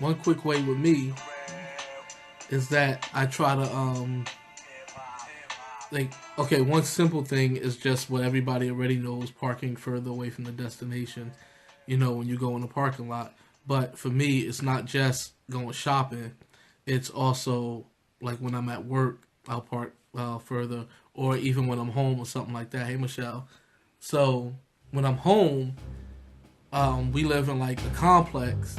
one quick way with me is that I try to okay, one simple thing is just what everybody already knows: parking further away from the destination. When you go in the parking lot. But for me, it's not just going shopping. It's also like when I'm at work, I'll park further, or even when I'm home or something like that. Hey, Michelle. So when I'm home, we live in like a complex,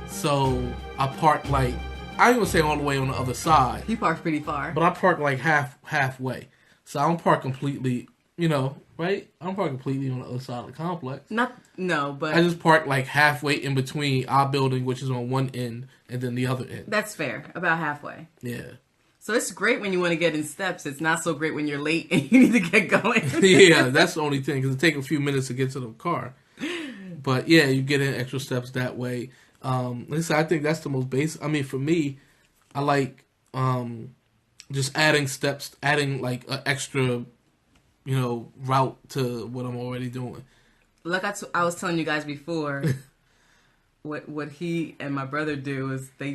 so I park like I ain't gonna say all the way on the other side. He parks pretty far, but I park like halfway. So I don't park completely, right? I don't park completely on the other side of the complex. But I just park like halfway in between our building, which is on one end, and then the other end. That's fair, about halfway. Yeah. So it's great when you want to get in steps. It's not so great when you're late and you need to get going. Yeah, that's the only thing, because it takes a few minutes to get to the car. But yeah, you get in extra steps that way. Like I said, I think that's the most basic. I mean, for me, I like just adding steps, adding like an extra, route to what I'm already doing. Like I was telling you guys before, what he and my brother do is they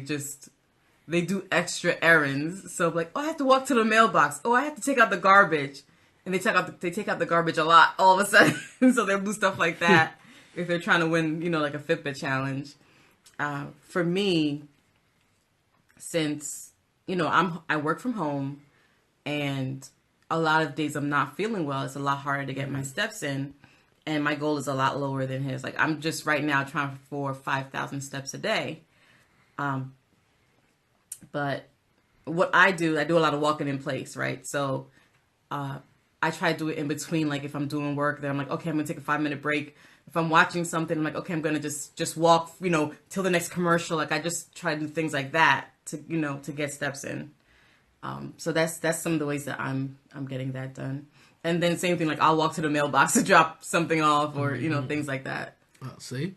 do extra errands. So like, I have to walk to the mailbox. Oh, I have to take out the garbage, and they take out the garbage a lot all of a sudden. So they'll do stuff like that if they're trying to win, like a Fitbit challenge. For me, since I work from home, and a lot of days I'm not feeling well, it's a lot harder to get my steps in, and my goal is a lot lower than his. Like, I'm just right now trying for 5,000 steps a day. But what I do a lot of walking in place, right? So I try to do it in between. Like, if I'm doing work, then I'm like, okay, I'm gonna take a 5-minute break. If I'm watching something, I'm like, okay, I'm gonna just walk, till the next commercial. Like, I just try to do things like that to get steps in. So that's some of the ways that I'm getting that done. And then same thing, like I'll walk to the mailbox to drop something off, or things like that. See,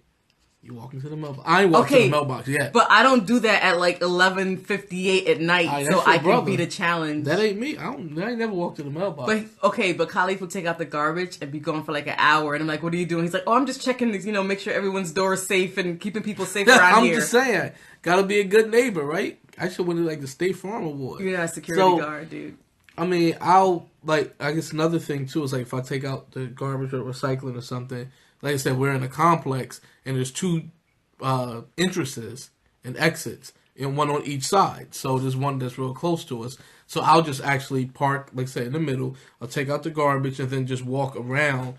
you walking to the mailbox. I ain't walking to the mailbox yet, but I don't do that at like 11:58 at night, so I can beat a challenge. That ain't me. I ain't never walked to the mailbox. But Khaleef will take out the garbage and be gone for like an hour, and I'm like, "What are you doing?" He's like, "Oh, I'm just checking this, make sure everyone's door is safe and keeping people safe around here." I'm just saying, gotta be a good neighbor, right? I should win like the State Farm Award. You're not a security guard, dude. I mean, I guess another thing too is like if I take out the garbage or recycling or something, like I said, we're in a complex and there's two entrances and exits, and one on each side. So there's one that's real close to us. So I'll just actually park, like I said, in the middle. I'll take out the garbage and then just walk around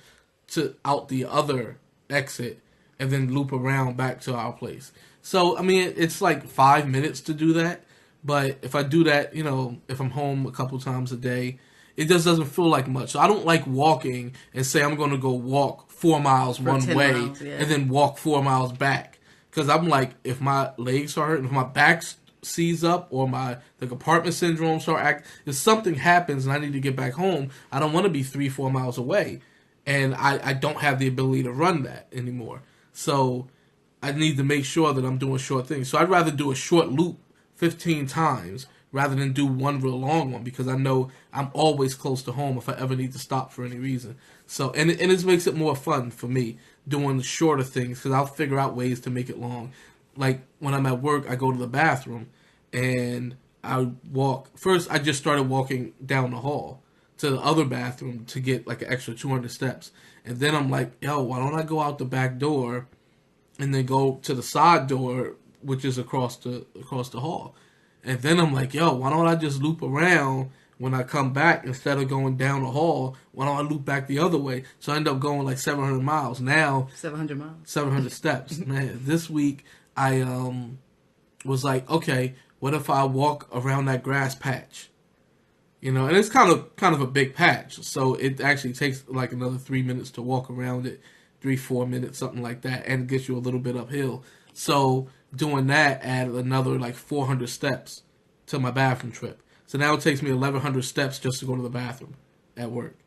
to out the other exit and then loop around back to our place. So, I mean, it's like 5 minutes to do that. But if I do that, if I'm home a couple times a day, it just doesn't feel like much. So I don't like walking and say I'm going to go walk 4 miles one way and then walk 4 miles back. Because I'm like, if my legs are hurting, if my back seize up, or my compartment syndrome start acting, if something happens and I need to get back home, I don't want to be 3-4 miles away. And I don't have the ability to run that anymore. So I need to make sure that I'm doing short things. So I'd rather do a short loop 15 times rather than do one real long one, because I know I'm always close to home if I ever need to stop for any reason. So, and it makes it more fun for me doing the shorter things, because I'll figure out ways to make it long. Like when I'm at work, I go to the bathroom and I walk. First, I just started walking down the hall to the other bathroom to get like an extra 200 steps. And then I'm like, yo, why don't I go out the back door and then go to the side door, which is across the hall. And then I'm like, yo, why don't I just loop around when I come back instead of going down the hall? Why don't I loop back the other way? So I end up going like 700 miles. Now, 700 miles. 700 steps. Man, this week I was like, okay, what if I walk around that grass patch? And it's kind of a big patch. So it actually takes like another 3 minutes to walk around it. 3-4 minutes, something like that, and it gets you a little bit uphill. So doing that added another like 400 steps to my bathroom trip. So now it takes me 1,100 steps just to go to the bathroom at work.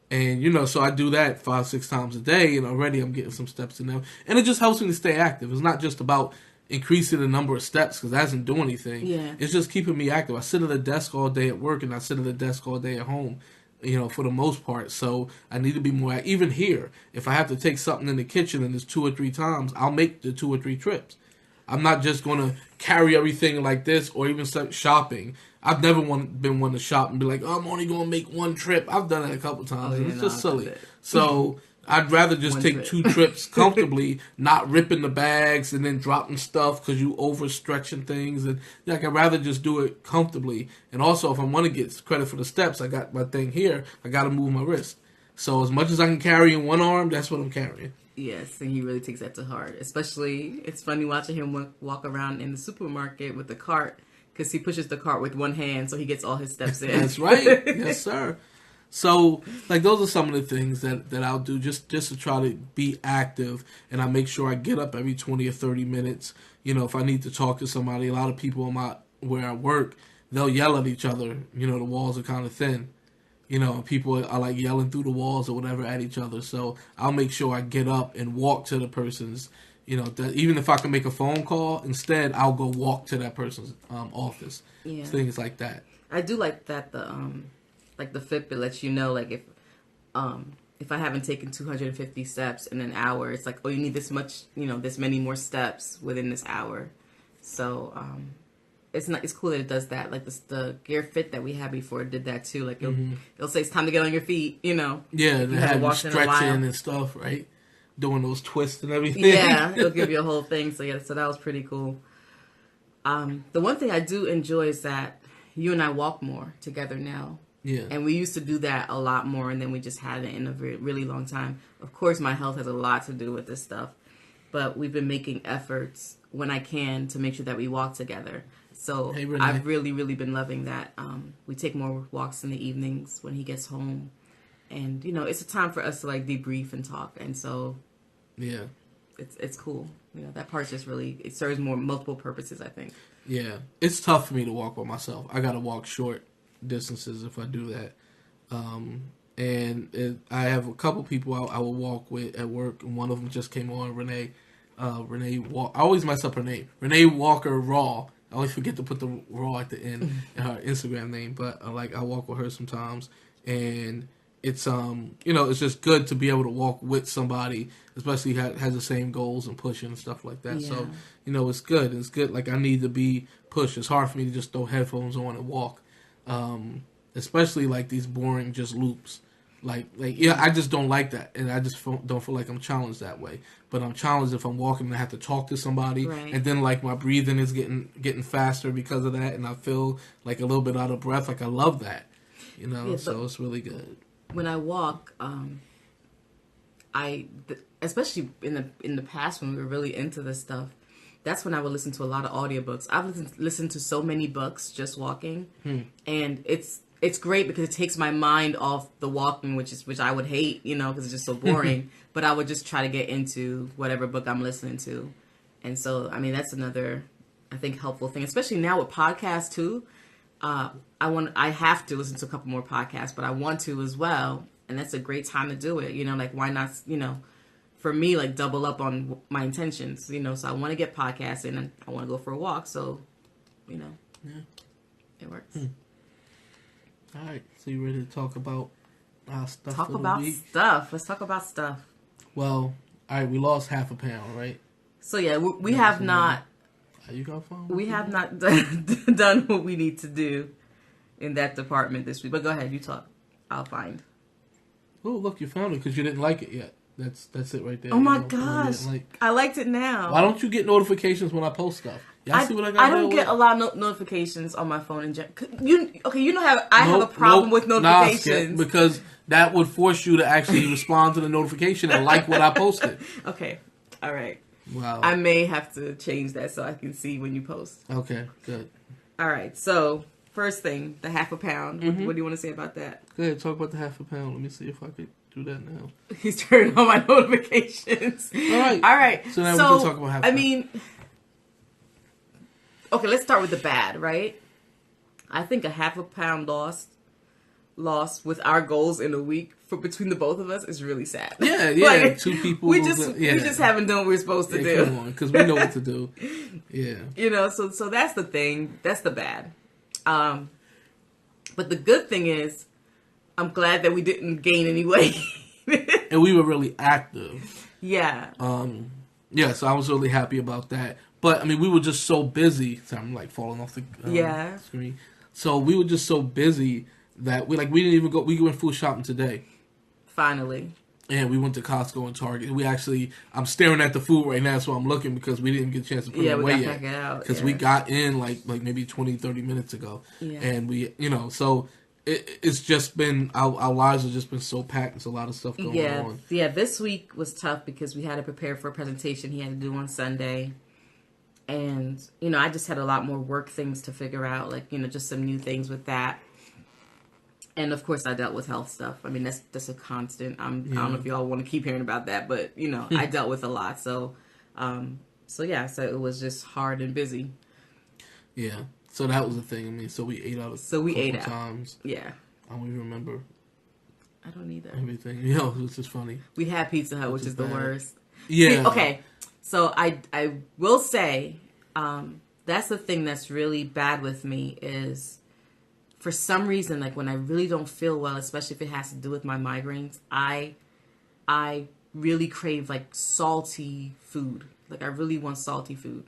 And, so I do that 5-6 times a day, and already I'm getting some steps in there. And it just helps me to stay active. It's not just about increasing the number of steps, because that doesn't do anything. Yeah. It's just keeping me active. I sit at a desk all day at work, and I sit at a desk all day at home, for the most part. So I need to be more, even here, if I have to take something in the kitchen and it's 2 or 3 times, I'll make the 2 or 3 trips. I'm not just going to carry everything like this or even start shopping. I've never been one to shop and be like, oh, I'm only going to make one trip. I've done it a couple times, and it's just silly. So I'd rather just take 2 trips comfortably, not ripping the bags and then dropping stuff because you overstretching things. And like, I'd rather just do it comfortably. And also, if I want to get credit for the steps, I got my thing here. I got to move my wrist. So as much as I can carry in one arm, that's what I'm carrying. Yes, and he really takes that to heart. Especially, it's funny watching him walk around in the supermarket with the cart because he pushes the cart with one hand so he gets all his steps in. That's right. Yes, sir. So, like, those are some of the things that I'll do just to try to be active, and I make sure I get up every 20 or 30 minutes. You know, if I need to talk to somebody, a lot of people where I work, they'll yell at each other. You know, the walls are kind of thin. You know, people are like yelling through the walls or whatever at each other. So I'll make sure I get up and walk to the person's, you know, even if I can make a phone call, instead I'll go walk to that person's office. Yeah. Things like that. I do like that the Fitbit lets you know, like, if I haven't taken 250 steps in an hour, it's like, oh, you need this much, you know, this many more steps within this hour. So, it's cool that it does that. Like the Gear Fit that we had before did that too. Like it'll say it's time to get on your feet, you know. Yeah, they have you stretching and stuff, right? Doing those twists and everything. Yeah, it'll give you a whole thing. So yeah, so that was pretty cool. The one thing I do enjoy is that you and I walk more together now. Yeah. And we used to do that a lot more, and then we just hadn't in a really long time. Of course, my health has a lot to do with this stuff, but we've been making efforts when I can to make sure that we walk together. So hey, I've really, really been loving that. We take more walks in the evenings when he gets home. And, you know, it's a time for us to, like, debrief and talk. And so, yeah, it's cool. You know, that part's just really, it serves multiple purposes, I think. Yeah. It's tough for me to walk by myself. I got to walk short distances if I do that. I have a couple people I will walk with at work. And one of them just came on, Renee. Renee I always mess up her name. Renee Walker Raw. I always forget to put the raw at the end in her Instagram name, but I walk with her sometimes, and it's you know, it's just good to be able to walk with somebody, especially has the same goals and pushing and stuff like that. Yeah. So you know, it's good. It's good. Like, I need to be pushed. It's hard for me to just throw headphones on and walk, especially like these boring just loops. Like yeah, I just don't like that, and I just don't feel like I'm challenged that way. But I'm challenged if I'm walking and I have to talk to somebody, right. And then like my breathing is getting faster because of that, and I feel like a little bit out of breath. Like, I love that, you know. Yeah, so it's really good. When I walk, especially in the past when we were really into this stuff, that's when I would listen to a lot of audiobooks. I've listened to so many books just walking, and it's great because it takes my mind off the walking, which I would hate, you know, because it's just so boring. But I would just try to get into whatever book I'm listening to. And so, I mean, that's another, I think, helpful thing, especially now with podcasts too. I have to listen to a couple more podcasts, but I want to as well. And that's a great time to do it. You know, like, why not, you know, for me, like, double up on my intentions, you know. So I want to get podcasts and I want to go for a walk. So, you know, it works. All right, so you ready to talk about our stuff? Talk about stuff. Let's talk about stuff. Well, all right, we lost half a pound, right? So yeah, we have not. You got phone? We have not done what we need to do in that department this week. But go ahead, you talk. I'll find. Oh, look, you found it because you didn't like it yet. That's it right there. Oh my gosh, I liked it now. Why don't you get notifications when I post stuff? Y'all see what I got? I don't get a lot of notifications on my phone in general. You know how I have a problem with notifications. Because that would force you to actually respond to the notification and like what I posted. Okay, all right. Wow. I may have to change that so I can see when you post. Okay, good. All right, so first thing, the half a pound. Mm-hmm. What do you want to say about that? Go ahead, talk about the half a pound. Let me see if I could do that now. He's turning on my notifications. All right. So now we can talk about half a pound. I mean, okay, let's start with the bad, right? I think a half a pound loss with our goals in a week for between the both of us is really sad. Yeah, like, 2 people. We just haven't done what we're supposed to do. Come on, because we know what to do. Yeah. You know, so that's the thing. That's the bad. But the good thing is, I'm glad that we didn't gain any weight. And we were really active. Yeah. Yeah, so I was really happy about that. But I mean, we were just so busy. So I'm like falling off the screen. So we were just so busy that we didn't even go. We went food shopping today. Finally. And we went to Costco and Target. I'm staring at the food right now, so I'm looking because we didn't get a chance to put it away yet. Because we got in like maybe 20, 30 minutes ago. Yeah. And so it's just been, our lives have just been so packed. There's a lot of stuff going on. Yeah, this week was tough because we had to prepare for a presentation he had to do on Sunday. And, I just had a lot more work things to figure out, like, just some new things with that. And of course, I dealt with health stuff. I mean, that's a constant. I don't know if y'all want to keep hearing about that, but I dealt with a lot. So it was just hard and busy. Yeah. So that was the thing. I mean, so we ate out a couple times. Yeah. I don't even remember. I don't either. Everything. It was just funny. We had Pizza Hut, which is the worst. Yeah. Okay. So I will say, that's the thing that's really bad with me is, for some reason, like when I really don't feel well, especially if it has to do with my migraines, I really crave like salty food. Like I really want salty food,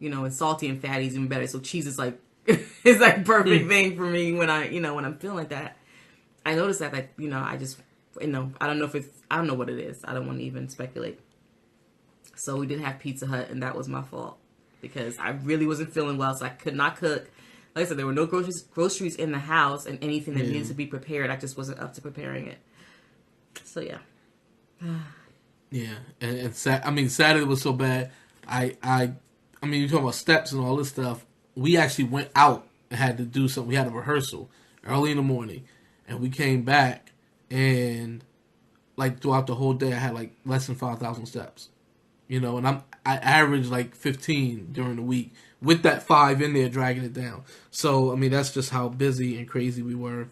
and salty and fatty is even better. So cheese is like it's like perfect thing for me when when I'm feeling like that. I noticed that I just I don't know what it is. I don't want to even speculate. So we did have Pizza Hut, and that was my fault because I really wasn't feeling well, so I could not cook. Like I said, there were no groceries in the house, and anything that needed to be prepared, I just wasn't up to preparing it. So yeah. Yeah, and Saturday was so bad. I mean, you're talking about steps and all this stuff. We actually went out and had to do something. We had a rehearsal early in the morning, and we came back, and like throughout the whole day, I had like less than 5,000 steps. And I averaged like 15 during the week with that 5 in there dragging it down. So I mean, that's just how busy and crazy we were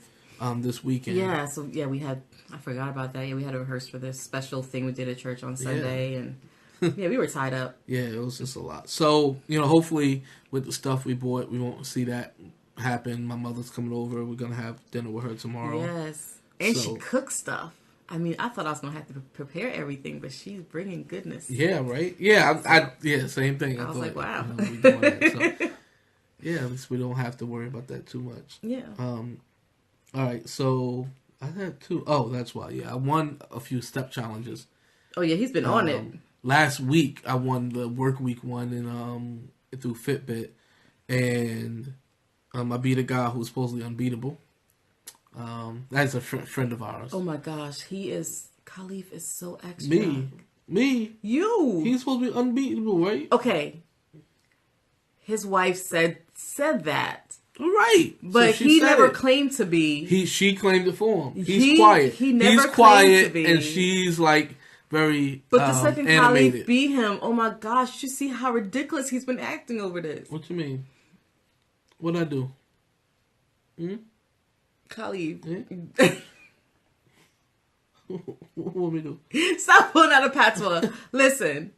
this weekend. Yeah. So we had. I forgot about that. Yeah, we had to rehearse for this special thing we did at church on Sunday, and we were tied up. Yeah, it was just a lot. So hopefully with the stuff we bought, we won't see that happen. My mother's coming over. We're gonna have dinner with her tomorrow. Yes, and she cooks stuff. I mean, I thought I was gonna have to prepare everything, but she's bringing goodness. Yeah, right. Yeah, same thing. I was like, wow. We doing that. So, yeah, at least we don't have to worry about that too much. Yeah. All right, so I had 2. Oh, that's why. Yeah, I won a few step challenges. Oh yeah, he's been on it. Last week, I won the work week one through Fitbit, and I beat a guy who's supposedly unbeatable. That's a friend of ours. Oh my gosh, Khaleef is so extra. Me. You. He's supposed to be unbeatable, right? Okay. His wife said that. Right. But so he never claimed to be. She claimed it for him. He's quiet. He never He's claimed quiet, to be. And she's like very But the second animated. Khaleef beat him, oh my gosh, you see how ridiculous he's been acting over this. What you mean? What'd I do? Khaleef. Yeah? What want me to do? Stop pulling out a patois. Listen,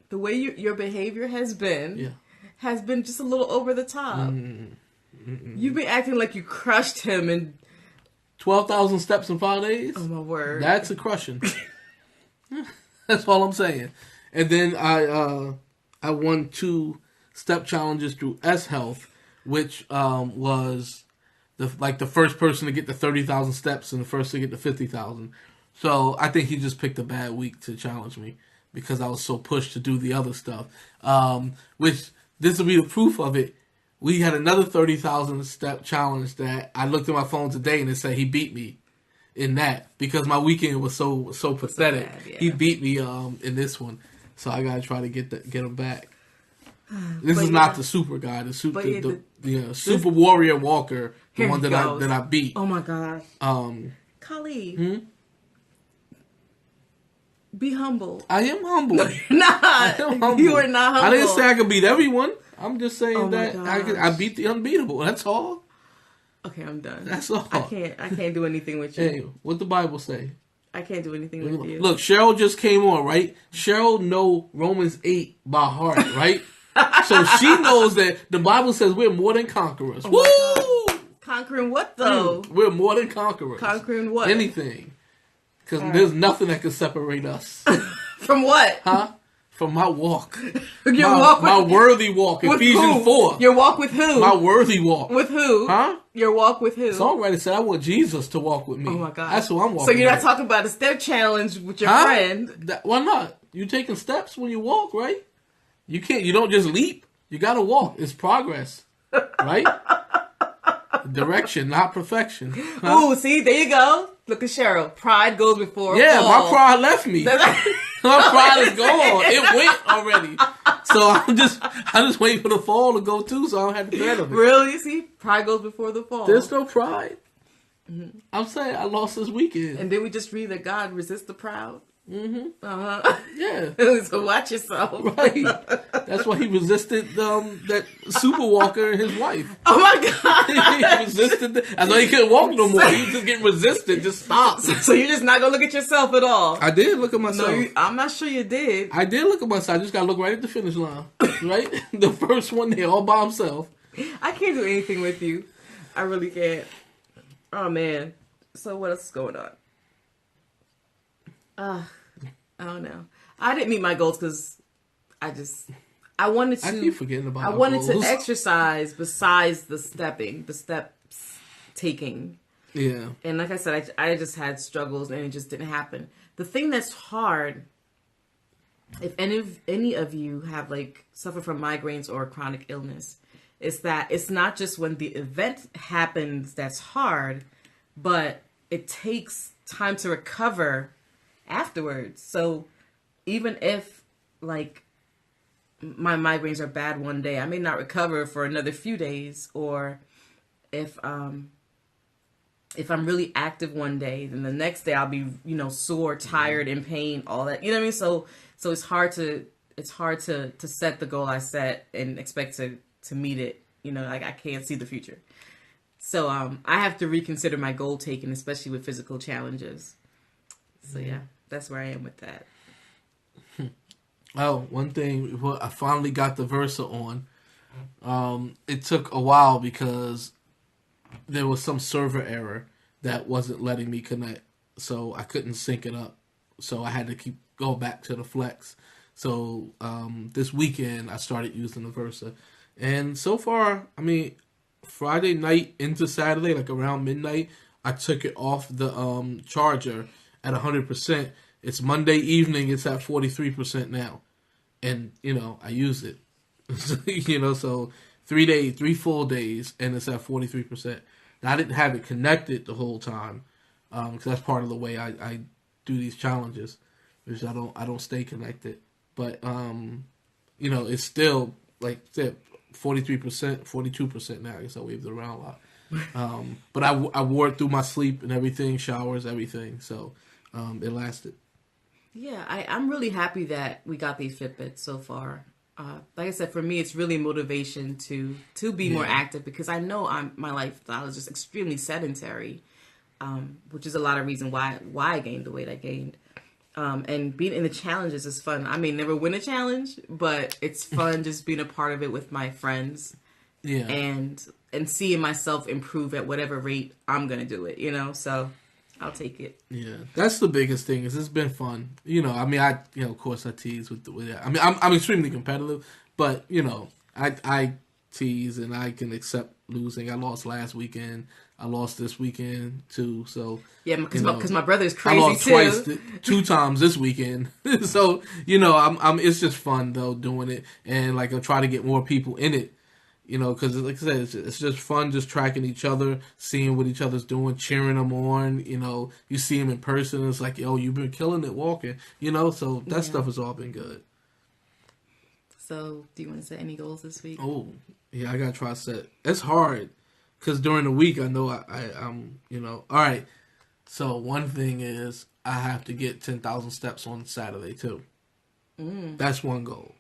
the way your behavior has been just a little over the top. You've been acting like you crushed him in 12,000 steps in 5 days. Oh my word! That's a crushing. That's all I'm saying. And then I won 2 step challenges through sHealth, which was the first person to get to 30,000 steps and the first to get to 50,000. So I think he just picked a bad week to challenge me because I was so pushed to do the other stuff. Which this will be the proof of it. We had another 30,000 step challenge that I looked at my phone today and it said he beat me in that because my weekend was so pathetic. Bad, yeah. He beat me in this one, so I gotta try to get him back. This is not the super guy, the super warrior Walker, the one that I beat. Oh my gosh, Khaleef, be humble. I am humble. No, you're not. You are not humble. I didn't say I could beat everyone. I'm just saying that I beat the unbeatable. That's all. Okay, I'm done. That's all. I can't do anything with you. Hey, what the Bible say? I can't do anything with you. Look, Cheryl just came on, right? Cheryl know Romans 8 by heart, right? So she knows that the Bible says we're more than conquerors. Oh woo! Conquering what though? We're more than conquerors. Conquering what? Anything. Because there's nothing that can separate us. From what? Huh? For my walk. Your walk my worthy walk. with Ephesians who? 4. Your walk with who? My worthy walk. With who? Huh? Your walk with who? Songwriter said, I want Jesus to walk with me. Oh my God. That's who I'm walking So you're not with. talking about a step challenge with your friend? Why not? You taking steps when you walk, right? You don't just leap. You gotta walk. It's progress. Right? Direction, not perfection. Huh? Ooh, see, there you go. Look at Cheryl. Pride goes before a fall. My pride left me. My pride is gone. It went already. So I'm just waiting for the fall to go too, so I don't have to dread of it. Really? See, pride goes before the fall. There's no pride. Mm-hmm. I'm saying I lost this weekend. And then we just read that God resists the proud. Mm-hmm. Yeah. So watch yourself. Right. That's why he resisted that super walker and his wife. Oh my God. He resisted. I know he couldn't walk no more. He was just getting resisted. Just stop. So you're just not gonna look at yourself at all? I did look at myself. No, I'm not sure you did. I did look at myself. I just gotta look right at the finish line. Right, the first one there, all by himself. I can't do anything with you. I really can't. Oh man. So what else is going on? I don't know. I didn't meet my goals because I wanted to. I keep forgetting about. I wanted to exercise besides the steps taking. Yeah. And like I said, I just had struggles and it just didn't happen. The thing that's hard, if any of you have suffer from migraines or chronic illness, is that it's not just when the event happens that's hard, but it takes time to recover afterwards. So even if my migraines are bad one day, I may not recover for another few days. Or if I'm really active one day, then the next day I'll be sore, tired, in pain, all that. You know what I mean? So it's hard to set the goal I set and expect to meet it. I can't see the future. So I have to reconsider my goal taking, especially with physical challenges. So yeah, that's where I am with that. Oh, one thing, I finally got the Versa on. It took a while because there was some server error that wasn't letting me connect, so I couldn't sync it up. So I had to keep going back to the Flex. So this weekend I started using the Versa, and so far, I mean, Friday night into Saturday, around midnight, I took it off the charger at 100%. It's Monday evening. It's at 43% now, and I use it. So 3 days, 3 full days, and it's at 43%. Now, I didn't have it connected the whole time because that's part of the way I do these challenges, which I don't stay connected. But it's still 43%, 42% now. I guess I waved it around a lot. But I wore it through my sleep and everything, showers, everything. So it lasted. Yeah, I'm really happy that we got these Fitbits so far. Like I said, for me, it's really motivation to be more active because I know my lifestyle is just extremely sedentary, which is a lot of reason why I gained the weight I gained. And being in the challenges is fun. I may never win a challenge, but it's fun just being a part of it with my friends. Yeah, and seeing myself improve at whatever rate I'm gonna do it. So. I'll take it. Yeah, that's the biggest thing. Is it's been fun. Of course I tease with that. I mean, I'm extremely competitive, but I tease and I can accept losing. I lost last weekend. I lost this weekend too. So yeah, because my brother's crazy I lost too. Twice, 2 times this weekend. So I'm. It's just fun though doing it, and I'll try to get more people in it. Because like I said, it's just fun just tracking each other, seeing what each other's doing, cheering them on. You see them in person, it's like, yo, you've been killing it walking. So that stuff has all been good. So, do you want to set any goals this week? Oh, yeah, I gotta try to set. It's hard because during the week I know I'm all right. So one thing is I have to get 10,000 steps on Saturday too. That's one goal.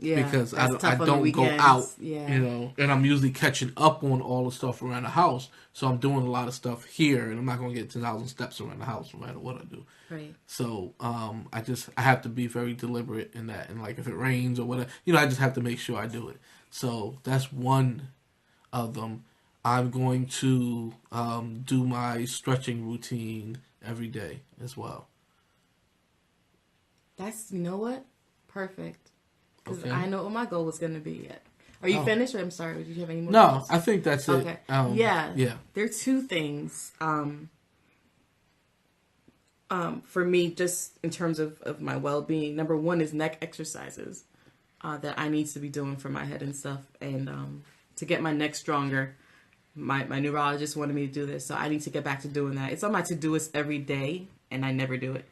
Yeah, because I don't go out, and I'm usually catching up on all the stuff around the house. So I'm doing a lot of stuff here, and I'm not going to get 10,000 steps around the house no matter what I do. Right. So I have to be very deliberate in that, and if it rains or whatever, I just have to make sure I do it. So that's one of them. I'm going to do my stretching routine every day as well. You know what? Perfect. Because Okay. I know what my goal was going to be yet. Are you finished? Or I'm sorry. Did you have any more? No, thoughts? I think that's it. Okay. Yeah. Yeah. There are two things. For me, just in terms of my well-being. Number one is neck exercises that I need to be doing for my head and stuff, and to get my neck stronger. My neurologist wanted me to do this, so I need to get back to doing that. It's on my to-do list every day, and I never do it.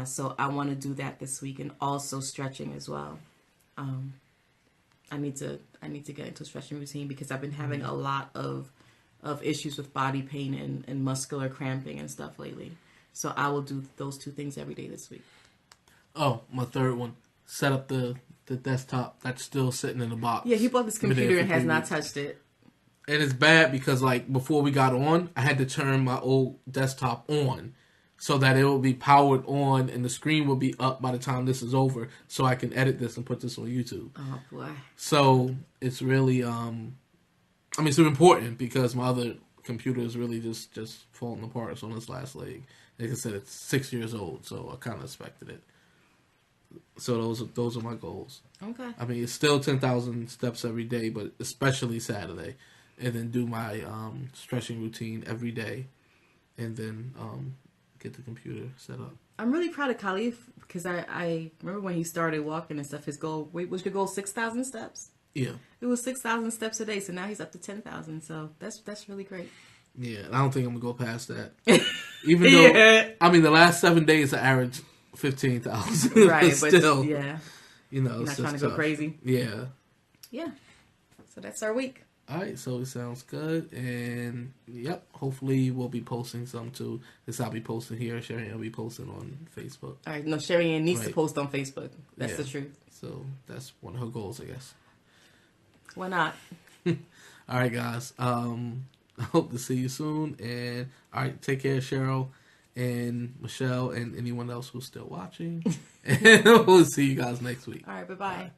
So I want to do that this week, and also stretching as well. I need to get into a stretching routine because I've been having a lot of issues with body pain and muscular cramping and stuff lately. So I will do those two things every day this week. Oh, my third one. Set up the desktop that's still sitting in the box. Yeah, he bought this computer and has not touched it. And it's bad because, like, before we got on, I had to turn my old desktop on so that it will be powered on and the screen will be up by the time this is over so I can edit this and put this on YouTube. Oh, boy. So it's really, it's important because my other computer is really just falling apart. It's on its last leg. Like I said, it's 6 years old, so I kind of expected it. So those are my goals. Okay. I mean, it's still 10,000 steps every day, but especially Saturday. And then do my stretching routine every day. And then get the computer set up. I'm really proud of Khaleef because I remember when he started walking and stuff, his goal, was your goal 6,000 steps? Yeah. It was 6,000 steps a day, so now he's up to 10,000. So that's really great. Yeah, and I don't think I'm going to go past that. Even though, I mean, the last 7 days I averaged 15,000. Right, but still, yeah. you know, You're not it's trying to tough. go crazy. Yeah. Yeah. So that's our week. All right, so it sounds good. And, yep, hopefully we'll be posting some too. This I'll be posting here. Sherrian will be posting on Facebook. All right. No, Sherrian needs to post on Facebook. That's the truth. So that's one of her goals, I guess. Why not? All right, guys. I hope to see you soon. And, all right, take care, Cheryl and Michelle and anyone else who's still watching. And we'll see you guys next week. All right. Bye-bye. Bye.